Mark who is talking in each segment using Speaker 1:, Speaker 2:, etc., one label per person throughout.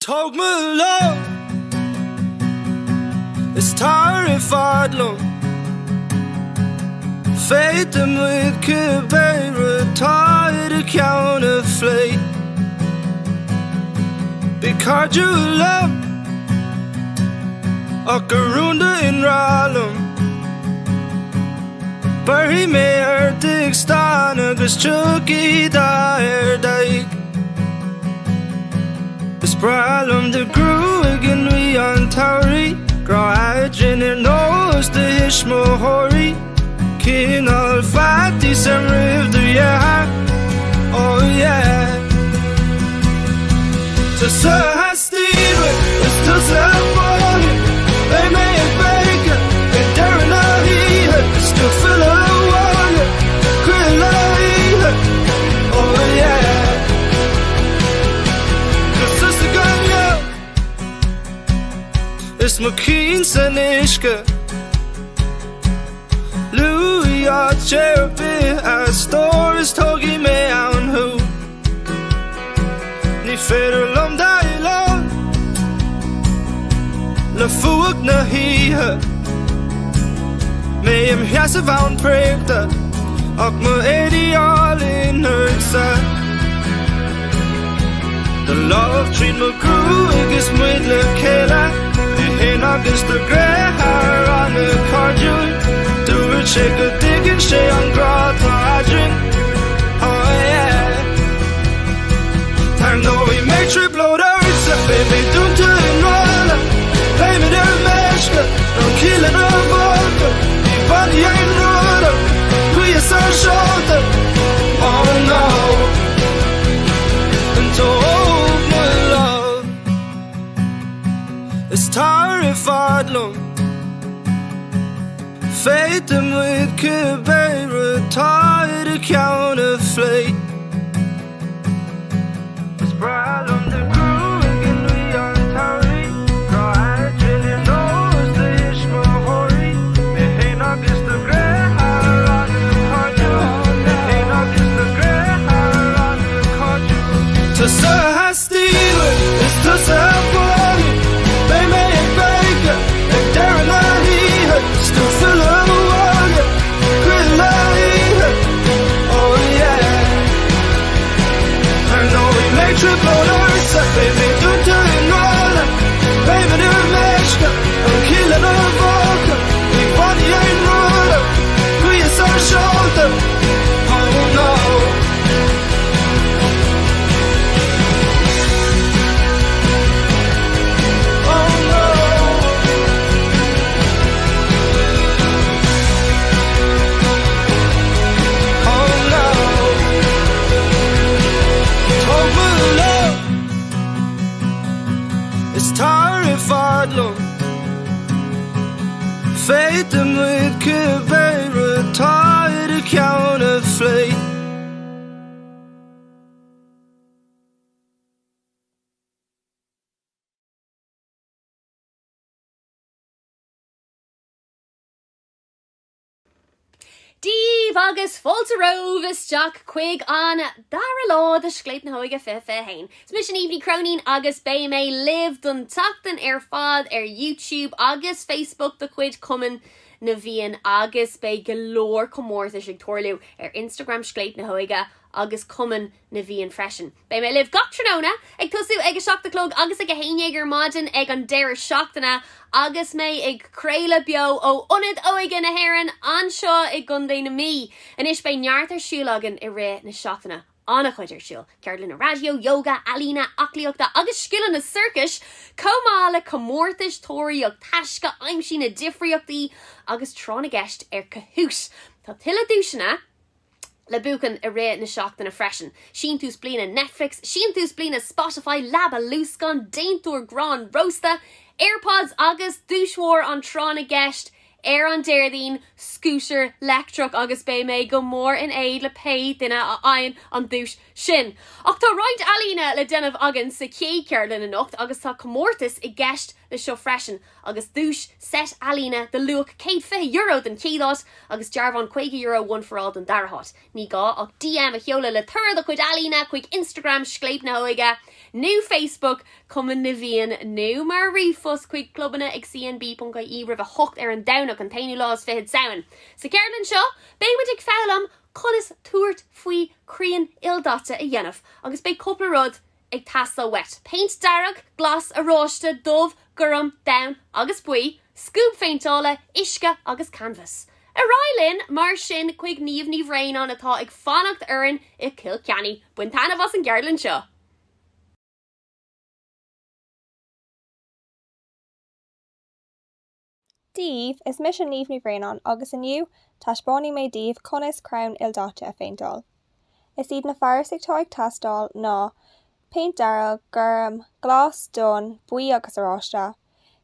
Speaker 1: Tog me love is terrified long. Fate them with Quebec retired a counterfeit. Because you love Akarunda in Ralum. Bury me er dig stana gus chucky da er dike. Bralum the grew again we on Tauri. Grow hydrogen in nose the Hishmo Hori. King all fatty some riv the yeah. Oh yeah. So has Steve it's still so funny. They made bacon and Darren I still fill of water. Krill oh yeah. Is McKean Sanishka Louis or Cherubim as stores Togi me on who Ni feder lom die long La fuak na hiha Me im hiasa vaun prekta Och me edi all in hurtsa The love treat me grew Igis midle kela In August the grey hair on the cardion. Do it shake a dig and shake on grot drink. Oh yeah. Time though we make trip loaders. Baby don't do it roll. Baby they're mashed. Don't kill it or vodka. Your body ain't rolled up. We are so short. Oh no. And told my love. It's terrified long. Fate them with Quebec retired a counterfeit. It's bright on the crew again we on Tauri. Grow hydrogen in nose the Ishmo Hori. Me ain't August the grey hair on the cardion. Me ain't August the grey hair on the cardion. To Sir has Steve it's to Sir Bonnie. They made bacon and Darren I still fill of water. Krill oh yeah. I know we make trip loaders. Baby don't do it roller. Baby they're mashed up. I'm killing a vodka. Your body ain't rolled up. We are so shoulder. Oh no. Terrified long. Fate them with Quebec retired a counterfeit.
Speaker 2: Díomh agus fáilte rovis Jack Quig on Dara Law the Scléip na hÓige fifa hain. Smission evening cronin agus bay may live dun tachtan fad YouTube agus Facebook the quid coming na bhíon agus bay galore comórta sig torliú Instagram Scléip na hÓige agus cuman na bhíon freisin. Bei may live gach tróna ag tusu ag a seach the clog agus ag a héineagar modin ag an deir seachtainna agus may ag creile bio ó unid óige na héireann anseo ag gundé na mí. An is bei neartar siúlagan I ré na seachtainna. Anna chuidir siúil, ceirlin na radio, yoga, alína, acliíochta agus sciúil na circus, comála comórtais tóirí ag taisce aimsí na difriíochtaí agus trána gceist cahús. Tá tuile dúisina le bucan a ré na seachtainna freisin. Sin tús blina Netflix, sin tús blina Spotify, Laba Luscon, Daintor Gran Rosta, AirPods agus dúismhór an trána gceist, an deirdín, scooter, lectruck agus bé mé go mór in éid le pé duine a aon an dúis sin. Ach tá roiid alína le denmh agan sa cé ceirlin na nocht agus tá comórtas I gceist le seo freisin agus dúis set alína de luach €50 den cídát agus dearbhan €50 one for all den darhat. Ní gá ach DM a cheola le thur a chuid alína chuig Instagram Scléip na hÓige, new Facebook cuman na bhíon new mar rifos chuig clubbanna ag cnb.ie rih a hocht ar an dawnach an tainú lás fihid saoin. Sa cearlan seo, béimid ag fálam conas tuairt faoi crían ildata a dhéanamh agus bé cúpla rud ag tasa wet. Paint darag, glas a ráiste, dómh, gurum, down agus buí, scoop feintála, isca agus canvas. A railin mar sin chuig níomh réin an atá ag fannacht uireann I Kilkenny. Buin tanna bhas an gearlan seo.
Speaker 3: Díomh is mis an níomh ní bhréanan agus aniu tá spáinní mé díomh conas crann ildáte a féintáil. Is iad na fearas ag tá ag tastáil ná paint darag, gurum, glas, dun, buí agus aráiste,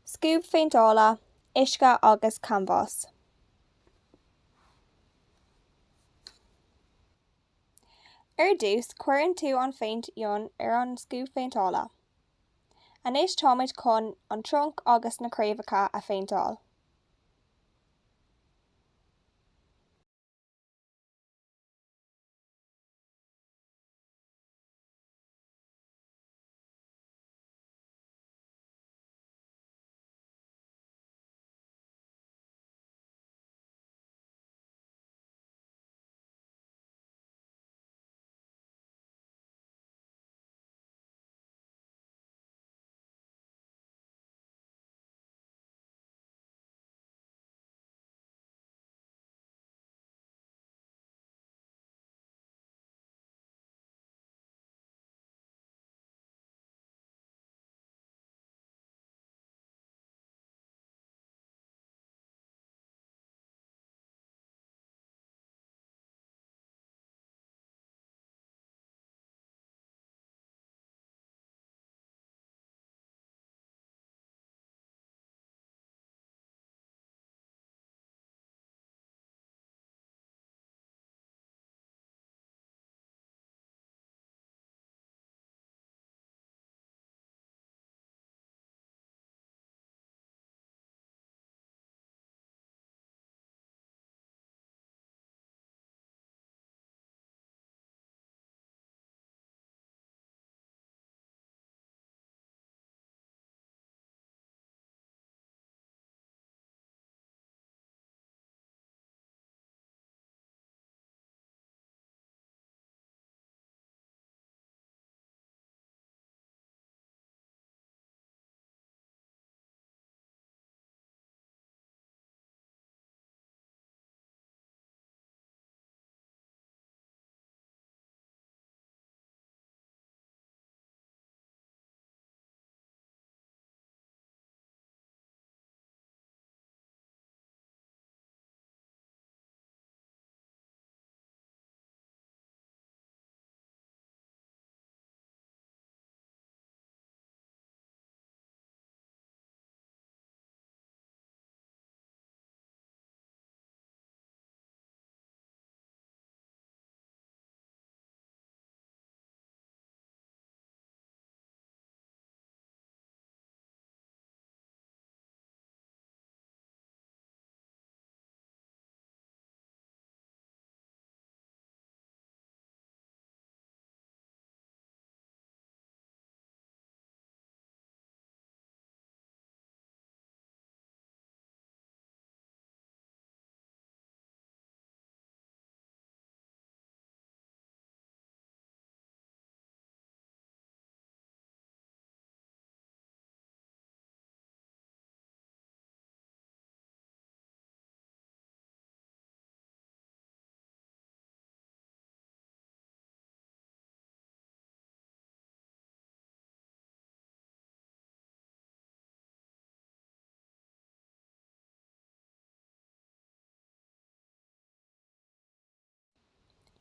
Speaker 3: scoop féintála, isca agus canvas. Ar dús cuireann tú an féint ion ar an scoop féintála. Anis táid chun an trunk agus na craobhacha a féintáil.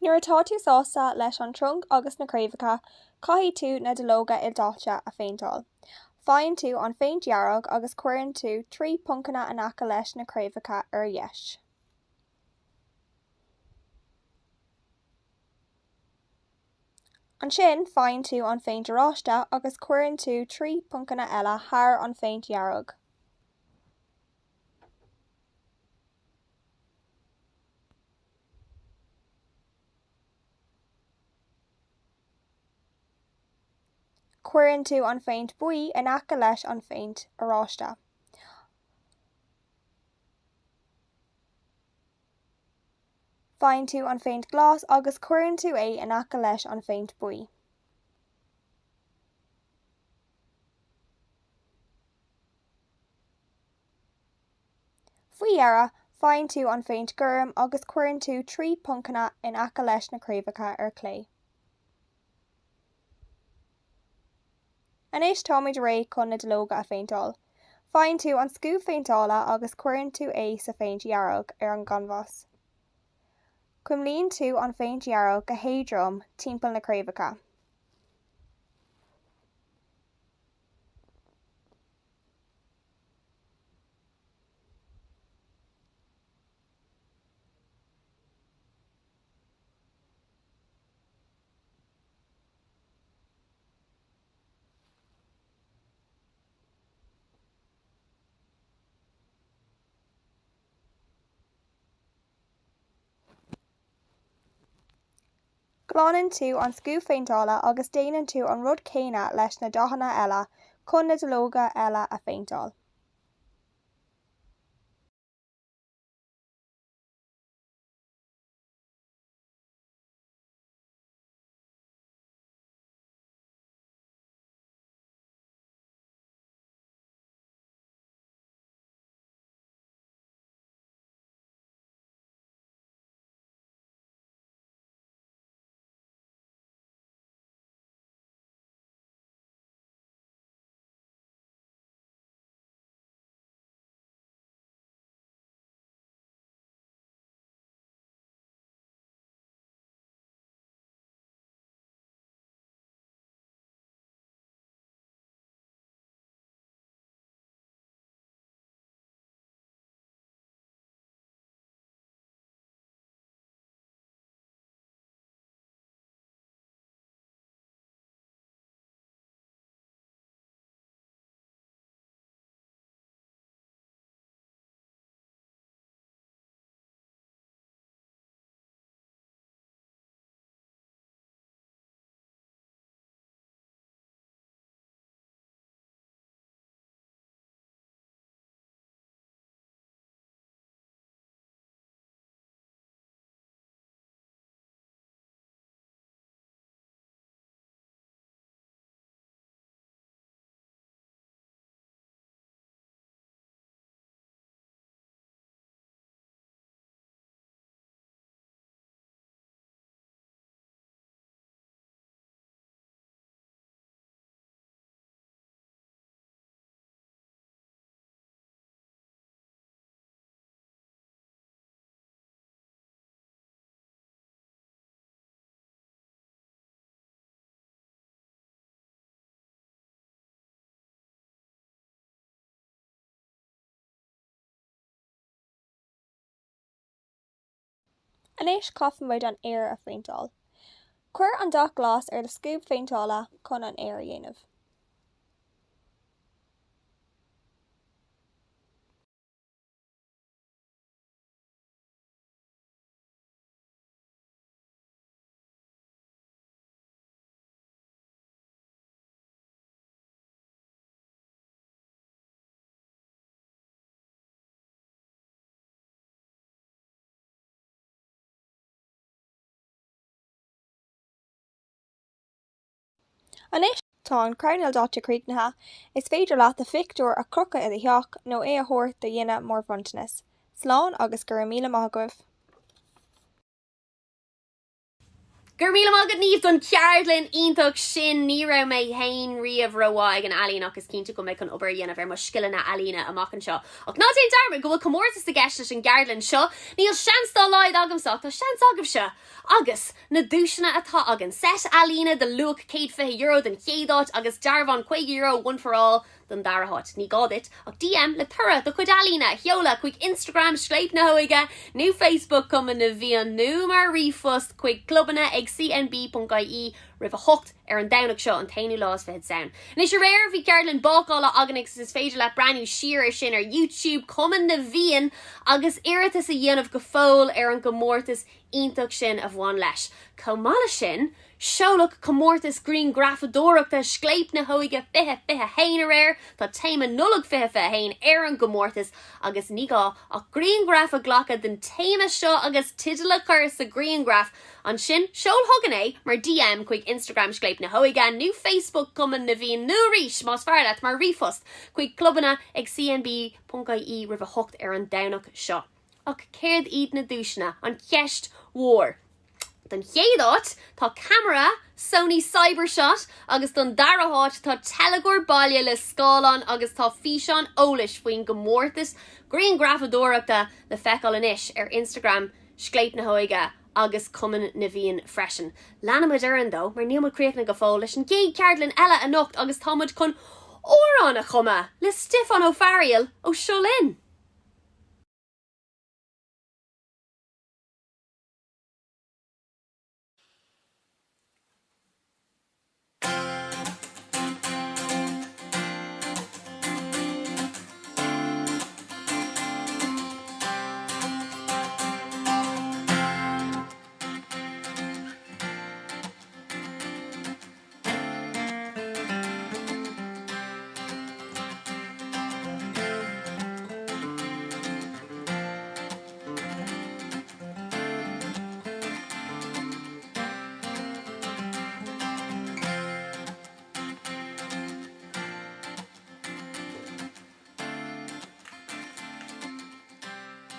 Speaker 3: Nuair atá tú sásta leis an trunk agus na craobhacha, caithfidh tú na duilleoga ildáte a féintáil. Fáinne tú an féint dearg agus cuireann tú trí puncanna in aice leis na craobhacha ar dheis. An sin fáin tú an féint aráiste agus cuireann tú trí puncanna eile thar an féint dhearg. Cuireann tú an féint buí in aice leis an féint aráiste. Fáin tú an féint glas agus cuireann tú é in aice leis an féint buí. Faoi dhearg, fáin tú an féint gurm agus cuireann tú trí puncanna in aice leis na craobhacha ar clé. Anois táimid ré chun na dlóga a féinteáil. Fáin tú an scúb féinteála agus cuireann tú é sa féint dhearg ar an gcanvas. Cuimlíonn tú an féint dhearg go héadrom timpeall na craobhacha. Glanann tú an scúb féinteála agus déanann tú an rud céanna leis na dtachanna eile chun na dlóga eile a féinteáil. Anois caithfimid an aer a féinteáil. Cuir an dach glas ar le scúb féinteála chun an aer a dhéanamh. Anois tá an crann ildáte críochnatha, is féidir leat a fictúr a crocha i dheach nó é a thabhairt do dhéine mór bhainteannas. Slán agus gur míle maithagamh.
Speaker 2: Gur míle mágad níomh don ceardlinn iontóg sin ní raibh mé hain riamh roháig an alín agus cinnte go méid chun obair dhéanamh ar mar scileanna alína amach an seo. Ach ná déon darmid go bhfuil comórtas sa gceiste sin geardlinn seo, níl seansdá láid agamsach tá seans agam seo. Agus na dúisina atá agan set alína de luach €150 den chéadáit agus darbhan €50 one for all don darahot. Ní gadit ach DM le thura do chudalína heola chuig Instagram Scléip na hÓige, new Facebook cuman na bhíon nu mar rifust chuig clubbanna ag cnb.ie rih a hocht an dawnach seo an tainú lás fed sound. And is rare bhí Carolyn bágála aganix is féidir le brand new sheer sin ar YouTube cuman na bhíon agus iritas a dhéanamh go fóil an gomórtas ionach sin a bhain leis. Comala sin, seolach comórtas green grafadóireachta Scléip na hÓige fiche hain ar tá téime nullag fiche hain an gomórtas agus nígá ach green graf a ghlacha den téime seo agus tidala chur sa green graf an sin seol thugan mar DM chuig Instagram Scléip na hÓige, new Facebook cuman na bhíon nu ríis más fearlat mar rifust chuig clubbanna ag cnb.ie rih a hocht an dawnach seo. Ach céad iad na dúisna an cheist mhór. Den chéadát tá camera Sony Cybershot agus don daraháit tá telegor baile le scálan agus tá físeán ólis faoin gomórtas green grafadóireachta le feicáil inis ar Instagram Scléip na hÓige agus cuman na bhíon freisin. Leanamid an dó mar níl críochna go fóil leis an géad ceardlinn eile a nocht agus támuid chun órán a chuma le Stefan O'Farriel ó Siolin.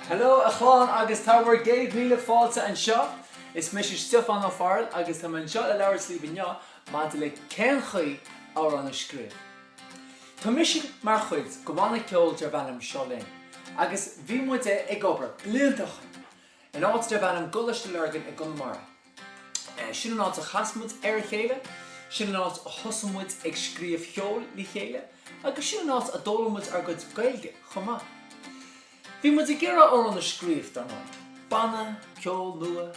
Speaker 4: Hello a chláán agus tá bhar 100,000 fáilte an seo. Is mis Stefan O'Farriel agus tá an seo le leabhar slí bhíne má le cén chuí á an scríb. Tá mis mar chuid go bhana ceol de bhenim Siolin agus bhí mu ag obair bliantach in áit de bhenim gulaiste legan i Gunmara. Sin an áit a chasmud ar chéile, sin an áit a thosamúid ag scríomh cheol lí chéile, agus sin an áit a dólamúid ar go gailge chumá. Bhí mu ggéire ó an scríomh darnáid. Banna, ceol, nua.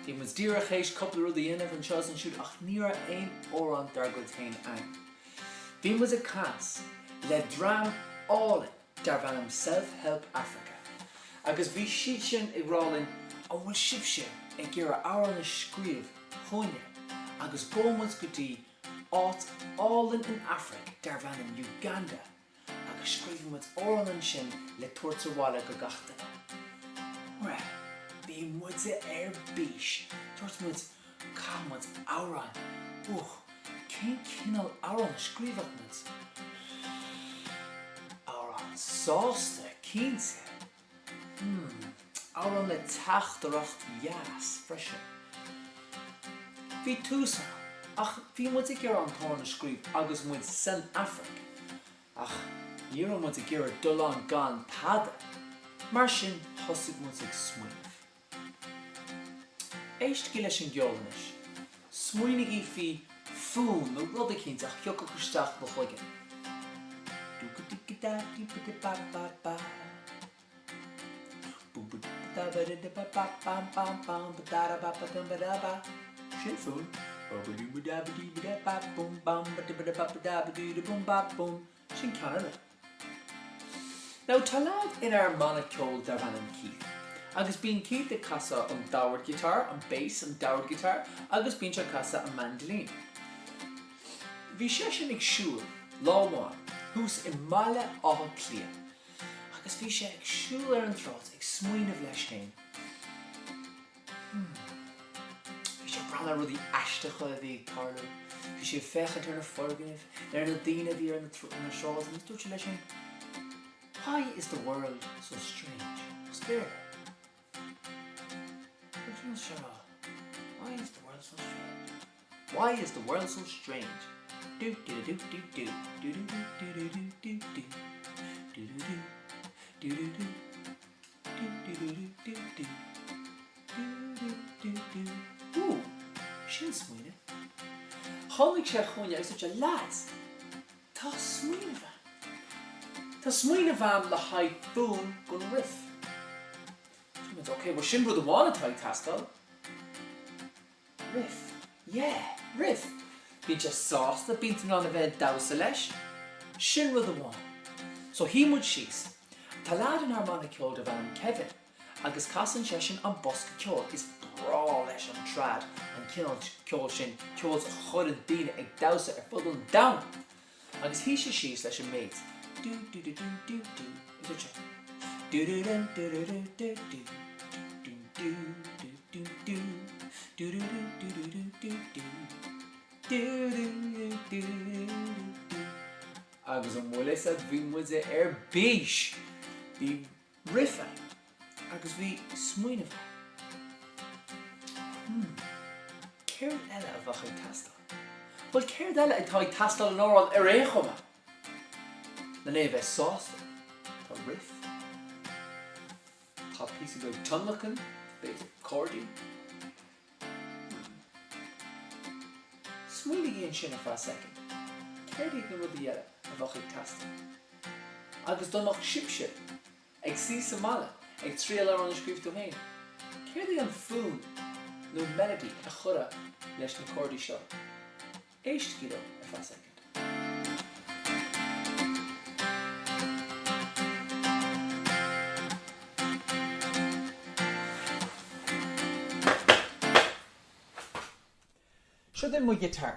Speaker 4: Bhí mu díra chéis coppla rud a dhéanamh an seos an siúd ach níor aon órán dar go tain ein. Bhí mu cas le drám ála dar bhenim Self-Help Africa. Agus bhí siad sin ag rálinn an bhfuil sib sin ag ggéire á an scríomh chuine agus gómod go dtí áit álan in Africa dar bhenim Uganda. Agus scríomh mu óran sin le tuairteála go gachta. Ra, bhí mu ar bís, tuairt mu cámad árán. Cén cinál árán scríomhach mu? Árán sásta, cínte. Árán le teachtareacht jaas freisin. Bhí túsa, ach bhí mu gur an tána scríomh agus mu san Africa. Ach, níor mu gur dulán gan tada, mar sin thosaigh mu ag smuoineh. Éist go leis an geolanis, smuoinnig í fí fún nó rud a cinnte ach thiocach chuisteach ba chuige. Sin fún. Sin ceanna. Now tá lead in ar mana ceol dar bhenim Keith. Agus bíonn Keith ag casa an dabhar guitar, an bass an dabhar guitar, agus bíonn se casa an mandolin. Bhí sé sin ag siúil lámháin, hús I mbaile áthal clia. Agus bhí sé ag siúil ar an trát ag smuoineh leis céin. Bhí sé brala rudí aisteacha a bhí ag tarlú. Bhí sé fechat ar na forgaibh, ar na daoine bhí ar na seáil, agus dúirt sé leis céin. Why is the world so strange? Spirit. Why is the world so strange? Why is the world so strange? Do do do do do do do do do do do do do do do do. Ooh, sin smuoine. Tháinig sé chuine ag such a lads. Tá smuoine bheith. Tá smuoine bhean le haid fún gon riff. Okay, well sin rud amháin atá ag tastal. Riff. Yeah, riff. Bhí just sásta bíonn an a bheith damhsa leis. Sin rud amháin. So hí muid síos. Tá lead an armána ceol de bhean Kevin, agus casan sé sin an bosca ceol is brá leis an trad an ceol sin ceols chud an daoine ag damhsa ar fud an dam. Agus hí sé síos leis an méid. Do do do do do do. Is it check? Do do do do do do do do. Do do do do do do do do do do do do do. Agus an bhfuil is a bhí muide ar bís. Bhí riffe agus bhí smuoine bheith. Céir eile a bheith ag tastal? Well, céir eile atá ag tastal an árán ar échoma. Na né bheith sásta. Tá riff. Tá písa go tunlachan. Bit cordy. Smuoine íon sin for a second. Céir ag na rudí eile a bheith ag tastal? Agus donach sibse ag sí sa mala ag tríal ar an scríbh do hain. Céir ag an fún nó melody a chura leis na cordy seo. Éist gídó for a second. Seo den mo guitar,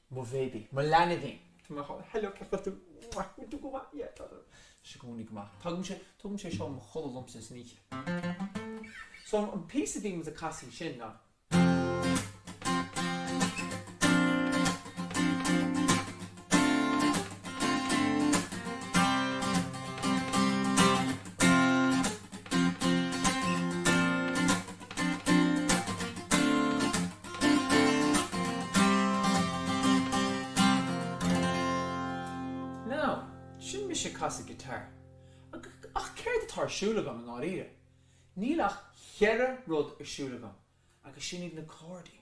Speaker 4: mo baby, mo lanadín. Tá mar háil, hello, cefa tú go ma? Yeah, tá. Se go níg ma. Tugum sé seo mo cholalum sa sníe. So an piece of thing was a casting sin now. Casa guitar. Ach céir atá siúlagam an áíre. Nílach cheire rud ar siúlagam agus sinnig na cordaí.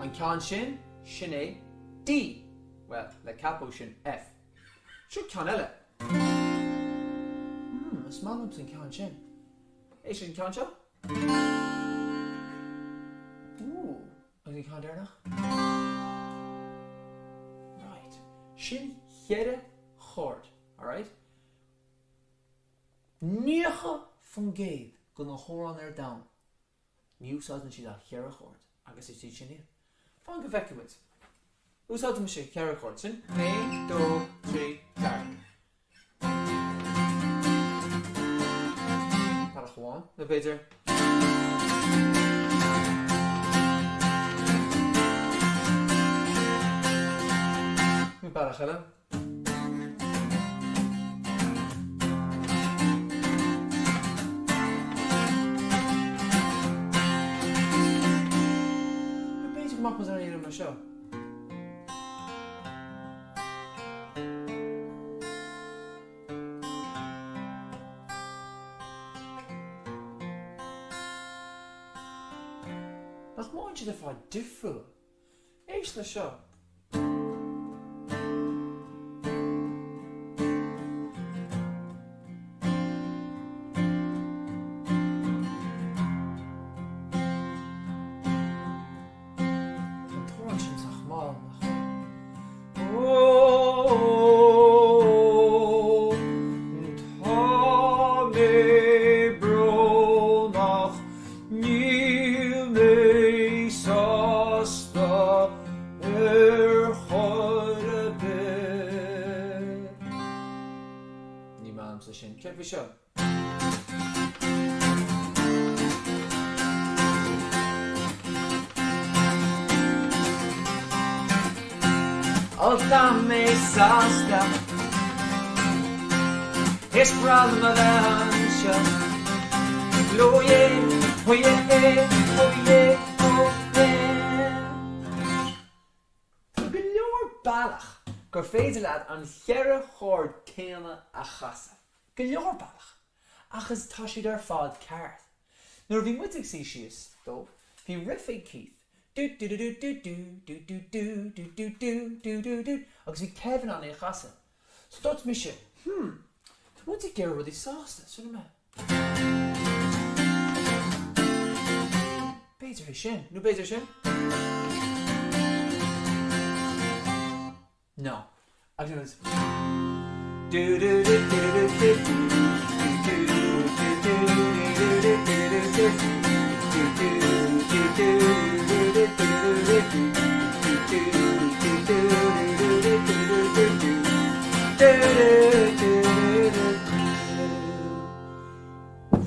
Speaker 4: An ceann sin é D. Well, le capo sin F. Siú ceann eile. Is málam san ceann sin. É sin ceann seo? Agus an ceann déirnach? Right. Sin cheire chord, alright? Níocha fan géad go na chórán ar dam. Ní úsáidan siad a cheire chord, agus is tí sin íon. Fáin go bheicemuid. Úsáidan sé cheire chord sin. 1, 2, 3, 4. Para chuáin, na beidir. Mi para cheile. Wat was er hier in mijn show? Nog moontje ervan different. Eerst de show. Check the show. Oddamy sasta jest prawda się. Oje, oje, oje, oje. Gleor balach. Gur féidir leat an cheire chord céanna a chasa. Gleor balach. Achas tá siad ar fád ceart. Nuair bhí muid ag sí sios, dó, bhí riff ag Keith. Do do do do do do do do do do do do do do do. Agus bhí Kevin an é chasa. So dort mis se, tu moet ik gur rudi sásta, sunna me. Beter is sin, nu beter sin? No. I do this.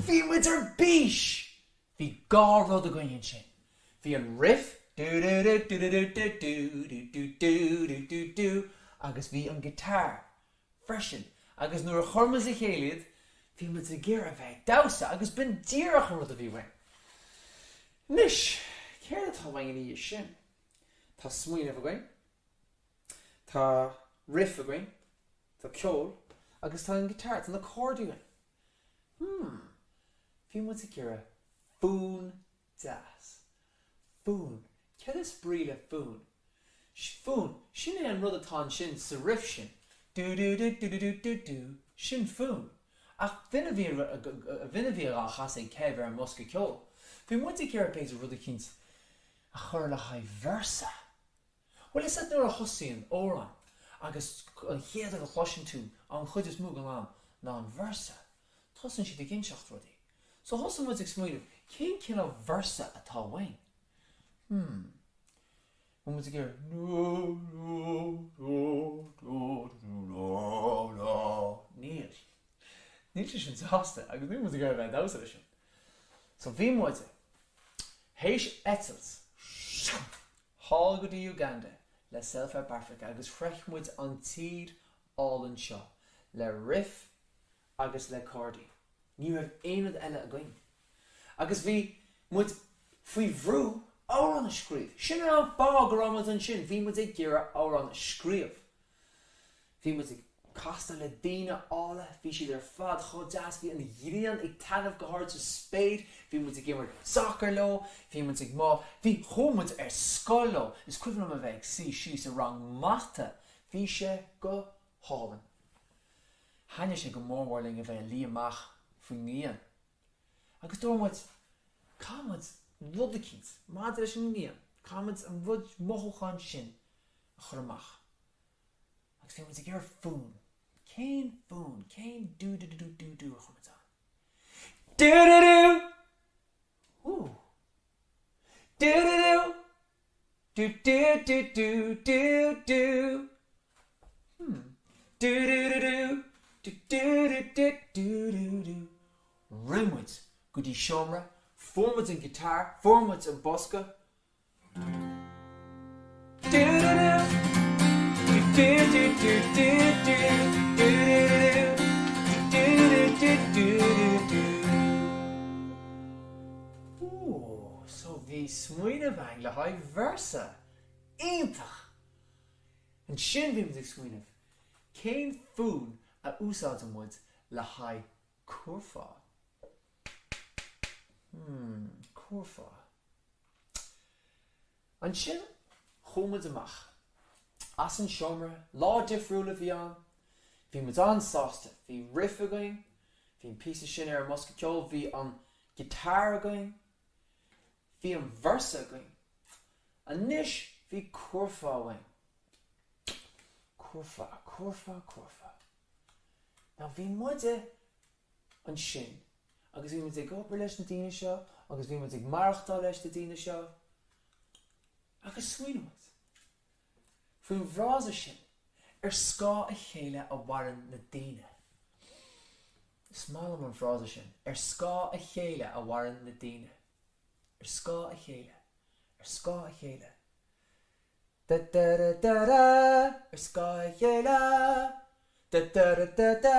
Speaker 4: Fi with her beesh. Fi gar rud a gwein sin. Fi an riff. Agus fi an guitar. Freshen. Agus nuair a chormas a chéiliad, fi mit a gira bheith dausa agus bin díreach an rud a bhí wein. Nis, céir atá wein í sin. Tá smuoine a gwein. Tá riff a gwein. Tá ceol. Agus tá an guitar, tá an accordion. Fi mit a gira fún das. Fún. Céir is bríle fún. Fún. Sin é an rud atá sin sa riff sin. Do. Sin fún. Ach vinna bhí a chas é ceh ar an mosca ceol. Fi muid a gira péidir rud a cint a chur le haid versa. Well, is that nuair a thosaíonn óran agus an chéad a go chloisin tú an chud is múg an ná an versa. Thosan siad a ginseacht rudí. So thosan muid ag smuoineh, cén cin a versa atá wein? Muid a gira no. Níl. Níl sin sásta, agus ní muid a gira bheith dása sin. So bhí muid héis etils hall go dtí Uganda le South Africa agus frechmuid an tíd álan seo le riff agus le cordi. Ní raibh aonad eile a gcuin. Agus bhí muid faoi bhrú áir an a scríomh. Sin ar an fá go raibh an sin, bhí muid ag gira áir an a scríomh. Bhí muid ag casta le daoine ála, bhí siad ar fad chodáas, bhí an dhríon ag tanmh go háir sa spéid, bhí muid ag gimar soccer lo, bhí muid ag má, bhí chomud ar scoil lo, is cuimhnam a bheith sí sa rang mata, bhí sé go hálan. Haine sé go mórmhórling a bheith lí amach faoi níon. Agus dúrmuid, cámad rud a cint, mád leis an níon, cámad an rud mothúcháin sin a chur amach. Agus bhí muid ag gur fún. Cén fún, cén do a chumad an. Do. Ooh. Do. Do. Do. Rimmuid go dtí seomra, formmuid an guitar, formmuid an bosca. So bhí smuoine bhain le haid versa. Aontach. An sin bhí muid ag smuoineh. Cén fún a úsáid an muid le haid cuarfá. Cuarfá. An sin chomad amach. As an seomra, lá difriúla bhí an, bhí muid an sásta, bhí riff a going, bhí an písa sin ar an mosca ceol, bhí an guitar a going, bhí an versa a going, an níis bhí cuarfá a going. Cuarfá. Now bhí muid an sin, agus bhí muid ag gopur leis na daoine seo, agus bhí muid ag marachtáil leis na daoine seo, agus smuoine muid. Fuin bhrása sin ar scá a chéile a bharan na daoine. Is málam an bhrása sin ar scá a chéile a bharan na daoine. Ar scá a chéile. Ar scá a chéile. Da-da-da-da-da. Ar scá a chéile. Da-da-da-da-da.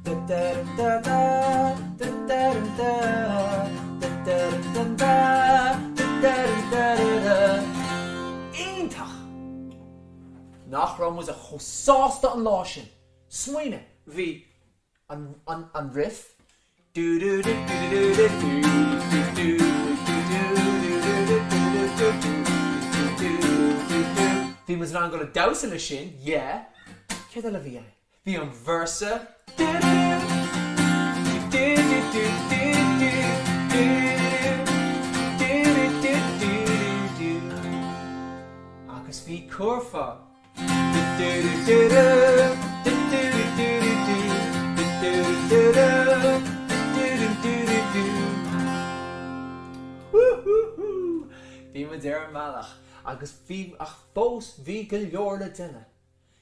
Speaker 4: Da-da-da-da-da. Da-da-da-da. Da-da-da-da. Da-da-da-da. Nach ram was a chosásta an lá sin. Smuoine bhí an riff. Bhí mu mas ran go le dawsa le sin, yeah. Céir le bhí é. Bhí an versa. Agus bhí curfa. Bhí me deir malach agus bhí ach fós bhí go leor le duine.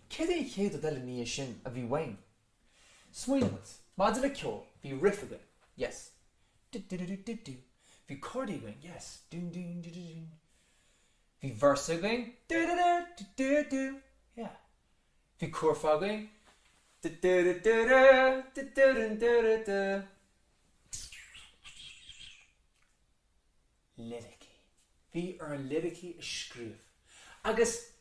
Speaker 4: Céad é chéad deile ní sin a bhí wain. Smuoinmid, máidir le ceol, bhí rifaga, yes. Bhí cordaí going, yes. Bhí versa going, yeah. Bhí curfa going, Lyricí. Bhí an lyricí a scríomh. Agus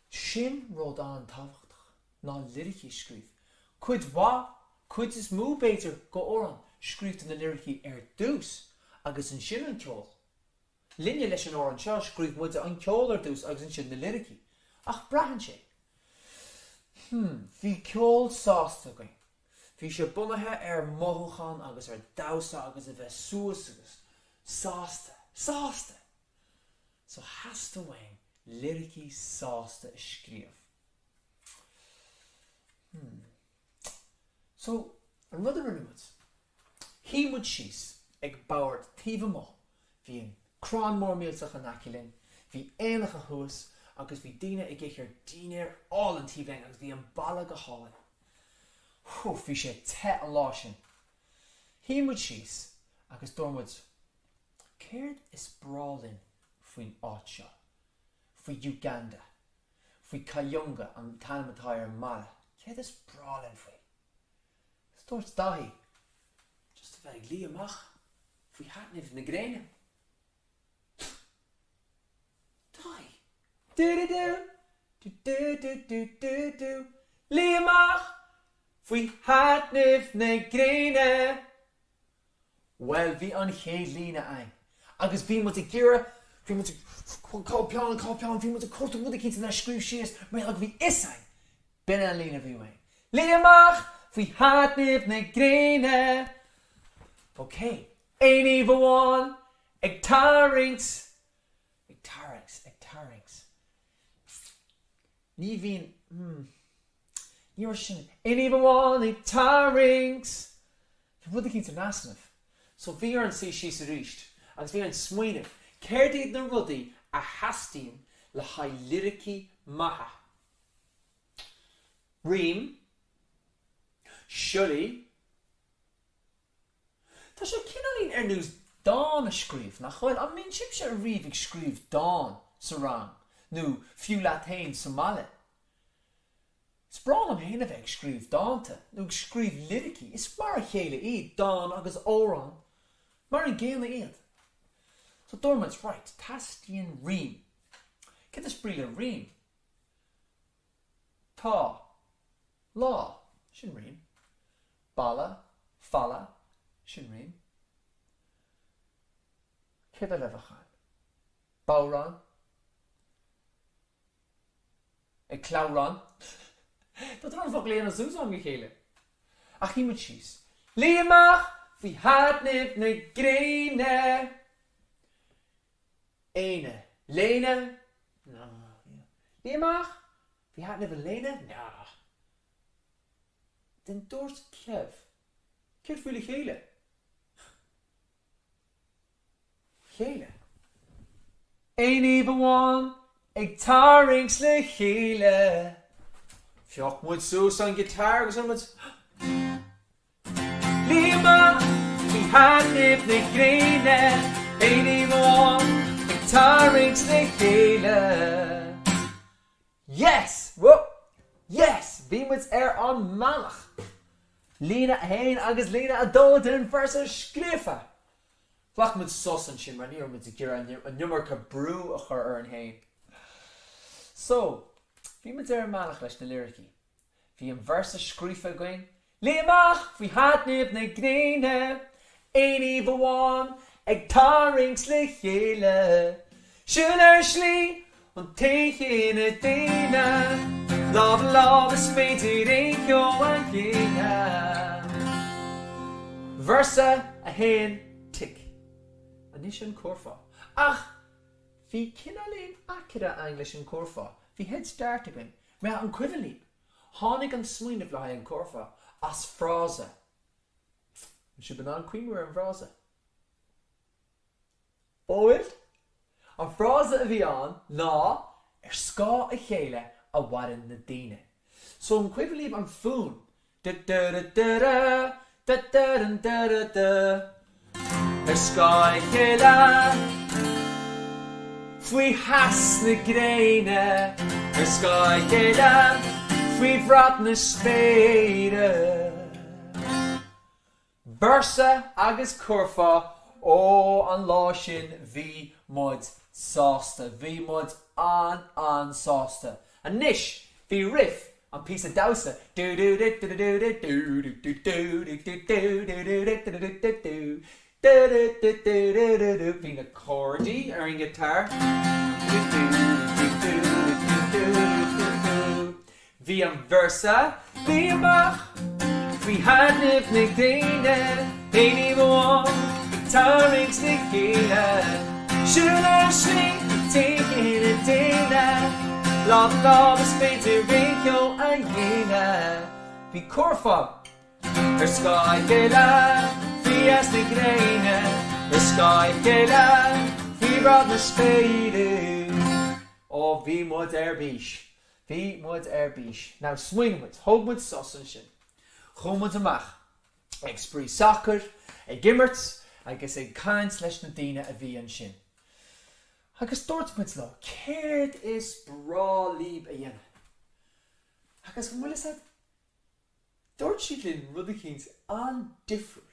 Speaker 4: sin ród an táhachtach ná lyricí scríomh. Cuid bha, cuid is mú béidir go óran scríomh na lyricí dús agus an sin an ceol. Linne leis an óran seo scríomh muide an ceol dús agus an sin na lyricí. Ach brahan sé. Bhí ceol sásta going. Bhí sé bunathe mothúchan agus dawsa agus a bheith suas agus. Sásta. So has wain lyricí sásta a scríomh. So, an rud ar nuad. Hí mud síos ag babhart taobh mo. Bhí an crán mór mílteach an acilinn, bhí éanacha thuas agus bhí daoine ag ggéithir daoine all an taobh agus bhí an balla go hálainn. Bhí sé te an lá sin. Hí mud síos agus dormud céird is brálinn faoin áit seo, faoi Uganda, faoi Kayunga an tanamatá ar mala. Céird is brálinn faoi. Stort dahi, just a bheith lí amach, faoi hatnimh na gréine. Dahi. Lí amach, faoi hatnimh na gréine. Well, bhí an chéad lína ein. Agus bhí mu gira, bhí mu cápeán, bhí mu cuatú mu cinnta na scríomh síos, mar ag bhí is ein. Bin an lína bhí wain. Lí amach, faoi hatnimh na gréine. Okay, éí bháin, ag tarings. Ní bhín, ní mar sin. Éí bháin, ag tarings. Bhí mu cinnta nasnamh. So bhí ar an sí síos a ríist. Agus bhí an smuoineh, céir iad na rudaí a hastín le chaid lyricí maithe. Rím, siúlaí. Tá sé cinálín ar nús dáin a scríomh nach chuil, an mín sib sé a riomh ag scríomh dáin sa rang, nó fiú latéin sa mala. Is brán am héana bheith ag scríomh dáanta, nó ag scríomh lyricí, is mar a chéile iad dáin agus órán, mar an géala iad. So dormant's right, tastíon rím. Cé is bríle rím? Tá, lá, sin rím. Balla, falla, sin rím. Cé a lefachan? Báran. Ag cláran. Tá an fog léana zús am go chéile. Ach hí mud síos. Lí amach, bhí hatnimh na gréine. Éine. Léine? No. Lí amach, bhí hatnimh a léine? No. Den dúirt cebh. Céir fuair le chéile? Chéile. Éí bháin, ag tarings le chéile. Fioch muid sús an gitar agus an muid. Lí amach, bhí hatnimh na gréine. Éí bháin, ag tarings le chéile. Yes! Whoa! Yes! Bhí muid ar an malach. Lína a hain agus lína a dódin versus Scléipe. Flach muid sos an sin, mar níor muid a gira an nummer ca brú a chur ar an hain. So, bhí muid ar an malach leis na lyricí. Bhí an versus Scléipe going. Lí amach, bhí hatnimh na gréine. Éí bháin, ag tarings le chéile. Siúl ar slí, an taking a dana. Love is fated ain't yo an gina. Versa a hen tick. Anishan Corfa. Ach, fi kinalin akira English in Corfa. Fi head start again. Me an quivalent. Honig an swing of lie in Corfa as frase. Should be on Queen we're in frase. Oid? An frase a vian na ska a chéile a warin na dine. So an quivalent an foon. Da da da da da da da da da da. Ska a chéile. Fui has na greine. Ska a chéile. Fui vrat na spade. Versa agus curfa ó an lásin vi mud sásta. Vi mud an sásta. A nish vi riff an piece of dausa. Do do do do do do do do do do do do do do do. Being a cordy or in guitar. Vi an versa, vi an bach. Vi had if ni dine, ain't even one. Guitar makes the gina. Should I sing, taking a dina. Love is fate to rinko and gina. Vi corfa, sky gela. Vi as the graine, sky gela. Vi brought the spade. Oh, vi mod bish. Vi mod bish. Now swing with, hold with sausage. Chomod amach. Ag spree soccer, ag gimmerts, agus ag kains leis na dina a bhí an sin. Agus dort mit lo, céird is bra líb a dhéana. Agus go mulle said, dort siadlinn rudikins an different.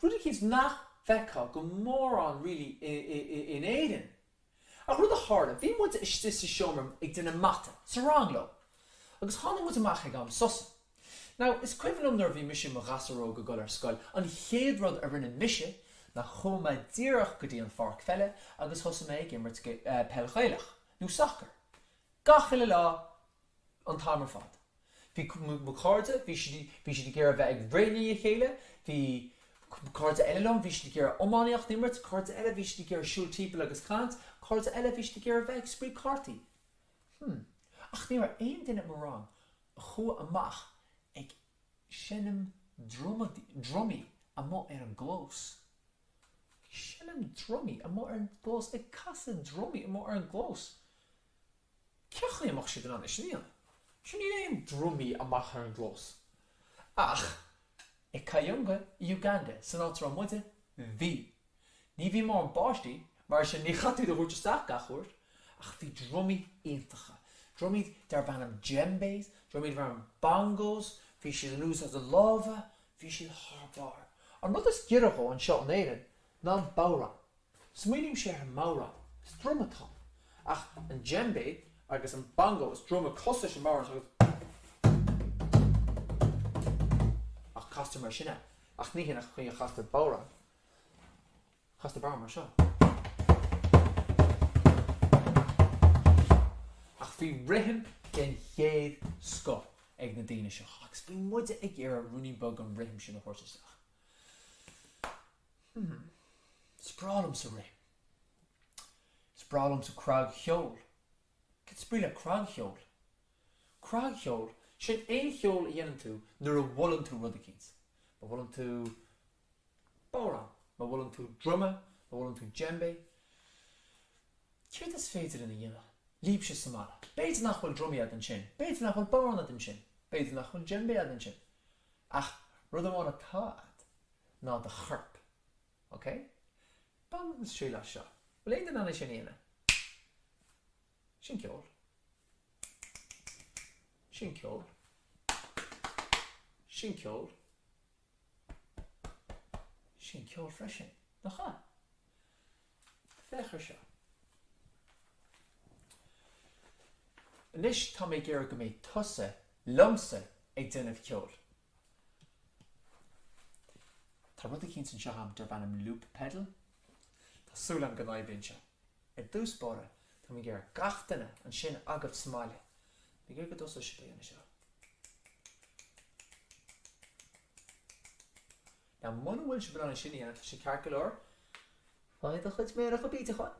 Speaker 4: Rudikins nach fecha go mór an really in éidir. A rud a harda, bhí muid is this a siomram ag dina mata, sa rang lo. Agus hána muid amach ag am sosa. Now, is equivalent of the mission of Rasaro Golar Skull, and head rod a rinne mission, na homa dirach godi an fark felle, agus hosame gimmert pelchailach, nu soccer. Gachile la an tamer fad. Vi mukarde, vi should get a veg brainy chele, vi cards elon, vi should get omaniach nimmert, cards ele, vi should get a shul people agus kant, cards ele, vi should get a veg spree carty. Ach, near aim din it wrong. Ho amach. Ag sinnim drummy a mo an glos. Sinnim drummy a mo an glos. Ag casa drummy a mo an glos. Ceachli amach si an is níl. Si ní éim drummy a mach an glos. Ach, ag Kayunga, Uganda, san átra muide, vi. Ní vi mar an báistí, mar sin ní chatú de húrte staach gachúrt, ach vi drummy eintacha. Drummy dar van am djembes, drummy dar van bongos, vi should lose as a lava, vi should harbar. Ar not as giracho an shot naden, nan baura. Sminim share maura, strumaton. Ach, an djembe, agus an bongos, drum a costish maura, ach, customer shina. Ach, nihin ach, kun je gaste baura. Gaste baura mar shot. Ach, vi rihim gen héad sco ag na daine seo. Agus bhí muide ag ar a running bug an rihim sin na horseach. Sprálam sa rihim. Sprálam sa crag cheol. Cad spríle crag cheol. Crag cheol, sin éon cheol a dhéanam tú nuair a bhullan tú rudikins. Ba bhullan tú bóran, ba bhullan tú drumme, ba bhullan tú djembe. Céir is féidir in a dhéanam. Líb sé samara. Beit nach bhfuil drumí ad an sin. Beit nach bhfuil bóran ad an sin. Beit nach bhfuil djembe ad an sin. Ach, rud amháin atá ad ná de chirp. Ok? Ban is siúla seo. Bhfuil éidir anna sin éine. Sin ceol. Sin ceol. Sin ceol. Sin ceol freisin. Nach cha. Fechar seo. Nis tá mé ggéir go mé tusa lumsa ag déanamh ceol. Tá rud a cinn san seo ham dar bhanam loop pedal. Tásúlam go naibhíonn seo. I dús bóra, Tá mé gur gachtainna an sin agah smáile. Mé gur go dosa sibé an seo. Na muna bhfuil se brenn sin dhéanamh sé cearcailóir. Fáid a chud méach a bíte chuin.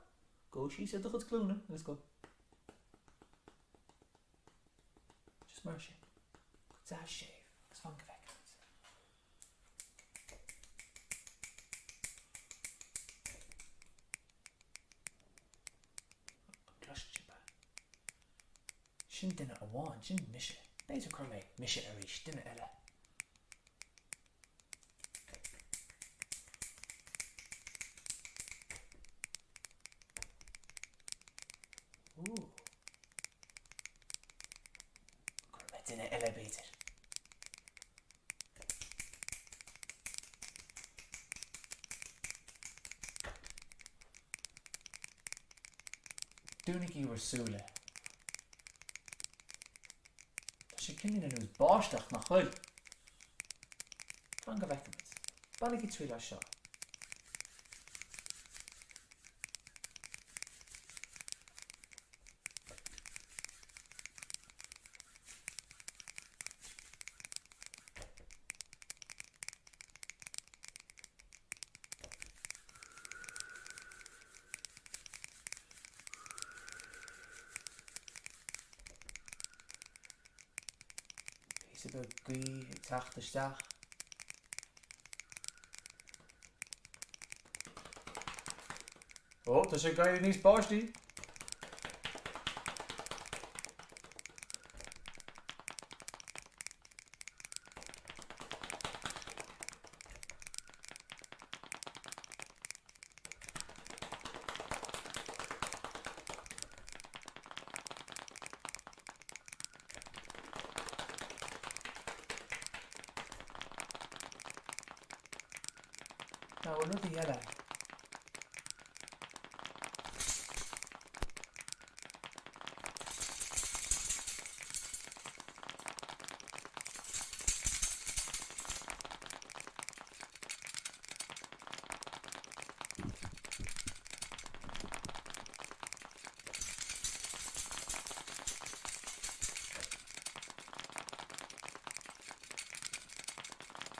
Speaker 4: Go sí sé do chud clúna, let's go. Just mar sin. Go dá séh, gus fan go bheith. Sin duine a bháin, sin mise. Béidir chu mé mise a rís duine eile. Chu mé duine eile béidir. Dúnig íhar súla. Tá sé cinine nús báisteach nach chuil. Fan go bheicimid. Bannig í trí le seo. Is it a gui tachtasteach? Oh, tá sé gaiad níos báistí. No, another yellow.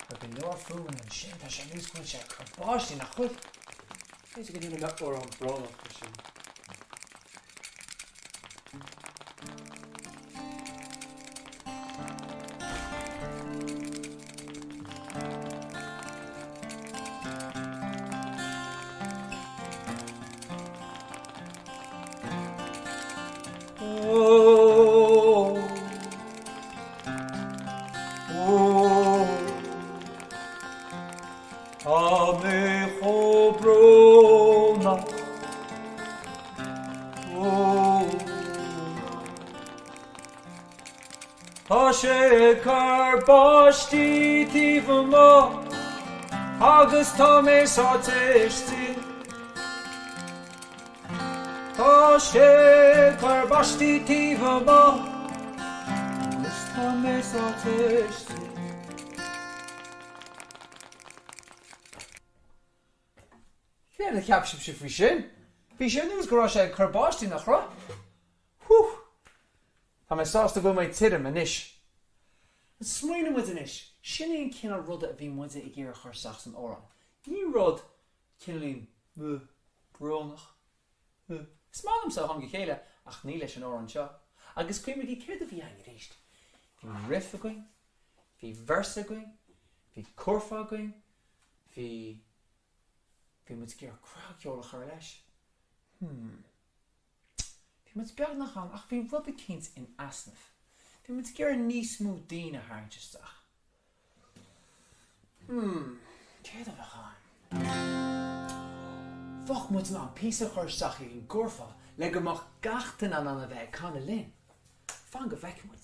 Speaker 4: I've been your food and shit, I should lose one check. Bosh, in a hood. Here's a good thing about our own brawl for sure. Tá sé car báistí tíomh má, agus tá mé sáteistí. Tá sé car báistí tíomh má, agus tá mé sáteistí. Fér a ceapsib sé faoi sin. Bhí sin ús go raibh sé car báistí nach raibh. Tá mé sásta go mé tirim an isis. An smaoine muid an isis. Sin éon cinál rud a bhí muide I ggéar chuirteach san óran. Ní rud cinlín brónach. Is málam sa hanga chéile ach ní leis an óran seo. Agus cuimid í céir a bhí an ríist. Bhí riff a going, bhí versa going, bhí corfa going, bhí muid ggéar crackheolach ar leis. Moet beag nach gaan, ach bhí rud kins in asnaf. Bhí moet gur níos mú daoine háirteach. Céad a bheith gaan. Fach moet ná písa chuirteach in gorfa le go mach gachtain an a bheith canna linn. Fan go bheic muid.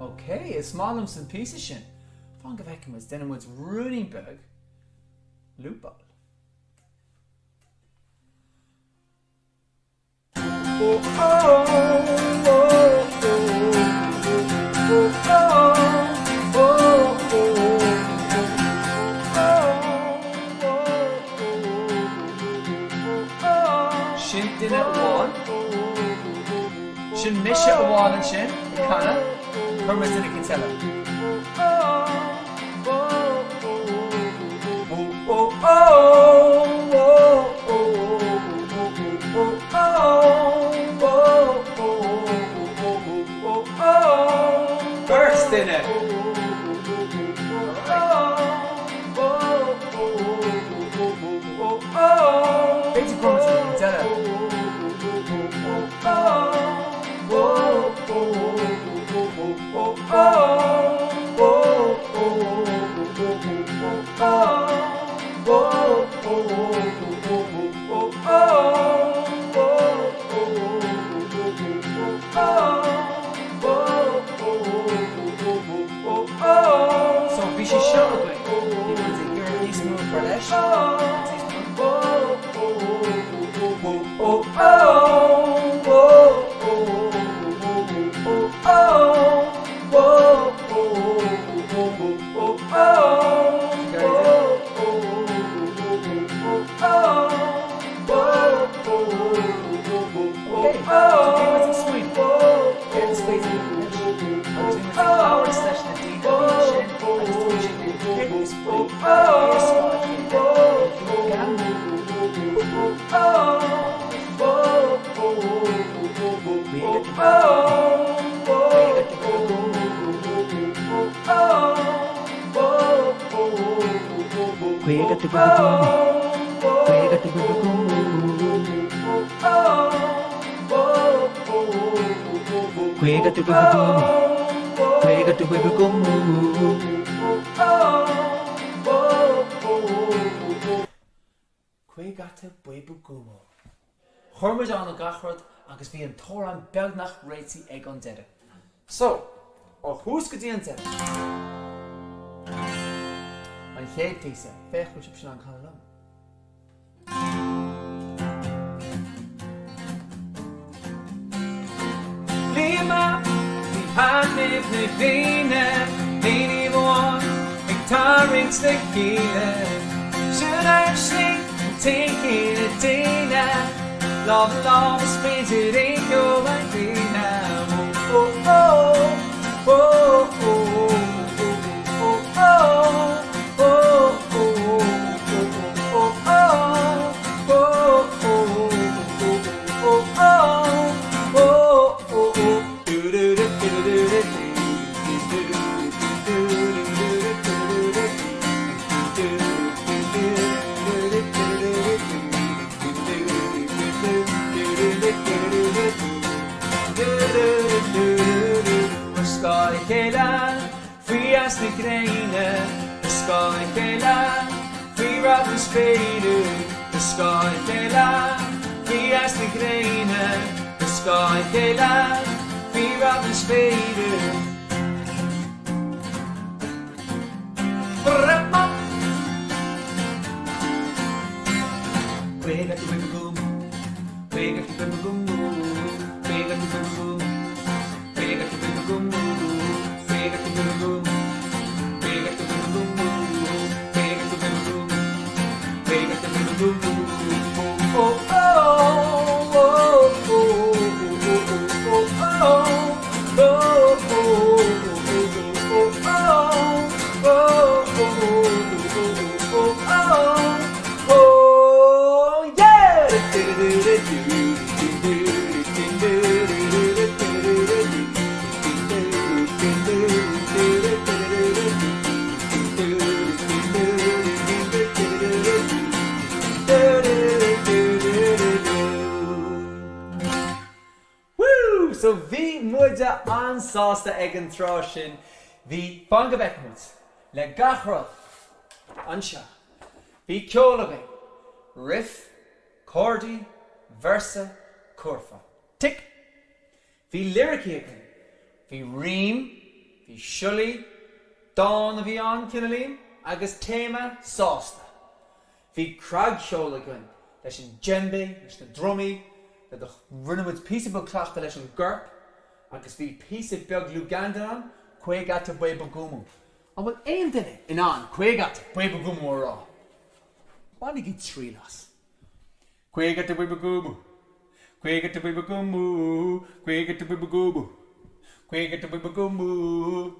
Speaker 4: Okay, it's Malum some piece of shin. Fan go bheic muid den muid Runingberg. Loopball. Shin dinner one. Shin misha one and shin. Kana. Hermes dinner can tell her. First dinner. Basic Hermes dinner can tell her. So we should show it. You want to hear these moves for that? Hormuz an a gachrod agus bhí an tóran beagnach réití ag an deire. So, ó hús go dtíon deire. An chéad písa, fech go sin an chan lom. Lima, ní hanmh na bhíine, ní bháin, ag tarrings na cíle. Should I sing, taking a day now? Love is painted in your idea now. Oh, oh, oh, oh, oh, oh, the sky kela, free rap and spade, the sky kela, free as the grain, the sky kela, free rap and spade. Wega to wega boom, wega to wega boom, wega to wega boom, wega to wega boom, wega to wega boom. So bhí muide ansásta ag an trá sin, bhí banga bheicmút le gachrod anseo. Bhí ceolalaga, riff, cordaí, versa, curfa. Tic! Bhí lyricí ag bhí rím, bhí siulaí, dán a bhí an cinelín, agus téma sásta. Bhí crag ceolalaga leis an djembe, leis na drumaí, do rinne with piece of clacht leis an gurp agus bhí piece of beag Luganda an chuig at a Bweba Gumu. An bhfuil éon duine in an chuig at Bweba Gumu rá. Bánig í trí las. Chuig at a Bweba Gumu. Chuig at a Bweba Gumu. Chuig at a Bweba Gumu. Chuig at a Bweba Gumu.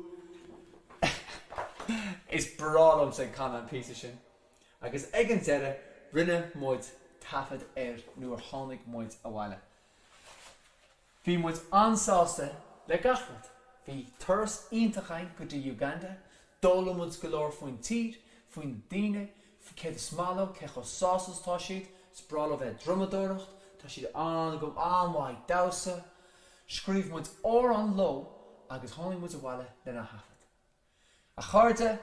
Speaker 4: Is bralam sa can an piece sin. Agus ag an deire rinne muid tafad nuair tháinig muid a bhhaile. Bhí muid ansáasta le gachrat. Bhí turas iontachain go dtí Uganda, dóla muid go leor faoin tír, faoin daoine, céad smála, cecho sásas tá siad, sprála bheith drumadóireacht, tá siad an go anmhaid dása, scríomh muid ór an lo agus tháinig muid a bhhaile lena hafad. A cháirde,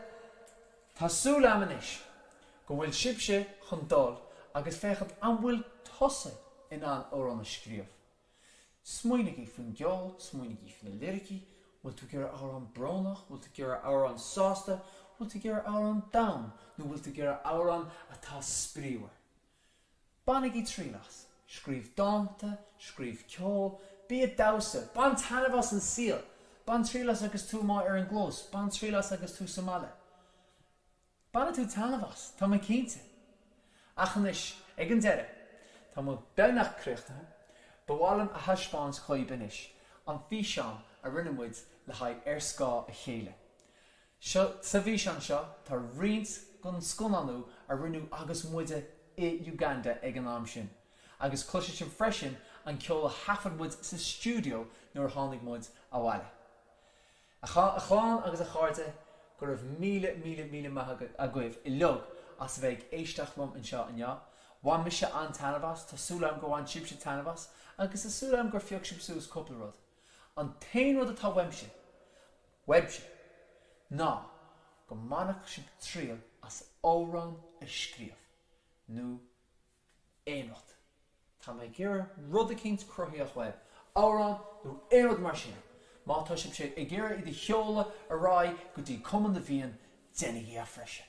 Speaker 4: tá súla amanis go bhfuil sibse chun dul agus féchad an bhfuil tosa in an ór an scríomh. Smuoinnig í faoin geol, smuoinnig í faoin lyricí, bhfuil tú gur áir an bránach, bhfuil tú gur áir an sásta, bhfuil tú gur áir an dam, nó bhfuil tú gur áir an atá spríomhar. Bannig í trí las, scríomh dáanta, scríomh ceol, bí a dása, ban tanamhas an síl, ban trílas agus tú má ar an glós, ban trílas agus tú Somali. Banna tú tanamhas, tá mai cínte. Achanis, ag an deire, tá má benach cruachta, bhhailm a thaispáins Scléip inis, an bhí seán a rinne muid le haid ar scá a chéile. Sa bhí seán seo, tá riint gon sconanú a rinú agus muide i Uganda ag an am sin. Agus cloise sin freisin an ceol a hafad muid sa stúdio nuair tháinig muid a bhhaile. A cháin agus a cháirte go raibh míle maith a goibh I lug as bheith éisteach lom an seo an bhain mis se an tanamhas, tá súlam go bhain sibse tanamhas, agus is súlam gur fiach sibsús coppla rud. An tain rud atá webse, ná go manach sib tríal as órán a scríomh, nó éonrad. Tá mé gur rud a cinint cruthaíoch web, órán nó éonrad mar sin. Má tá sib sé I ggéire I de cheola a rá go dtí cuman de bhíon déanaí a freisin.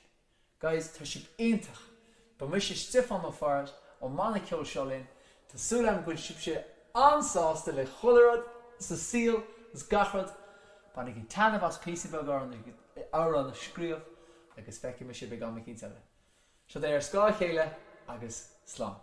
Speaker 4: Guys, tá sib aontach, ba mis sé Stefan ó faras ó mana ceol seo linn, tá súlam go sib sé ansáasta le cholarad, sa síl, sa gachrad, bannig I tanamhas písa beag áir an a scríomh agus feici mis sé beag an cínte le. Seo d ar scá chéile agus slán.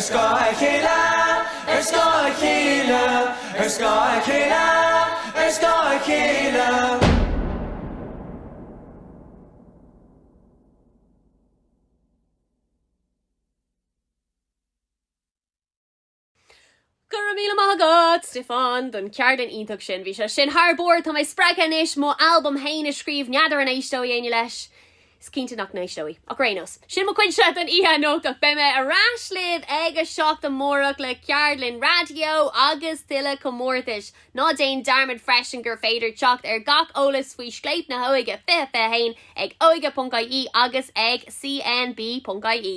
Speaker 5: Scléip chéile, Scléip chéile, Scléip chéile, Scléip chéile.
Speaker 2: Gur míle mágad Stefan don ceardan ítach sin bhí se sin thbór tá méid sprechanis mó albumm haine scríb neadar an éistóí aine leis. Is cínta nach na éistóí ach rénos. Sin mo cuin se an ihe nóach be me arás libh ag a seach an mórach le ceardlinn radio agus tuile commórtais. Ná déon darmid freisin gur féidir teacht ar gach ólas faoi Scléip na hÓige fi hain ag hÓige.ie agus ag cnb.ie.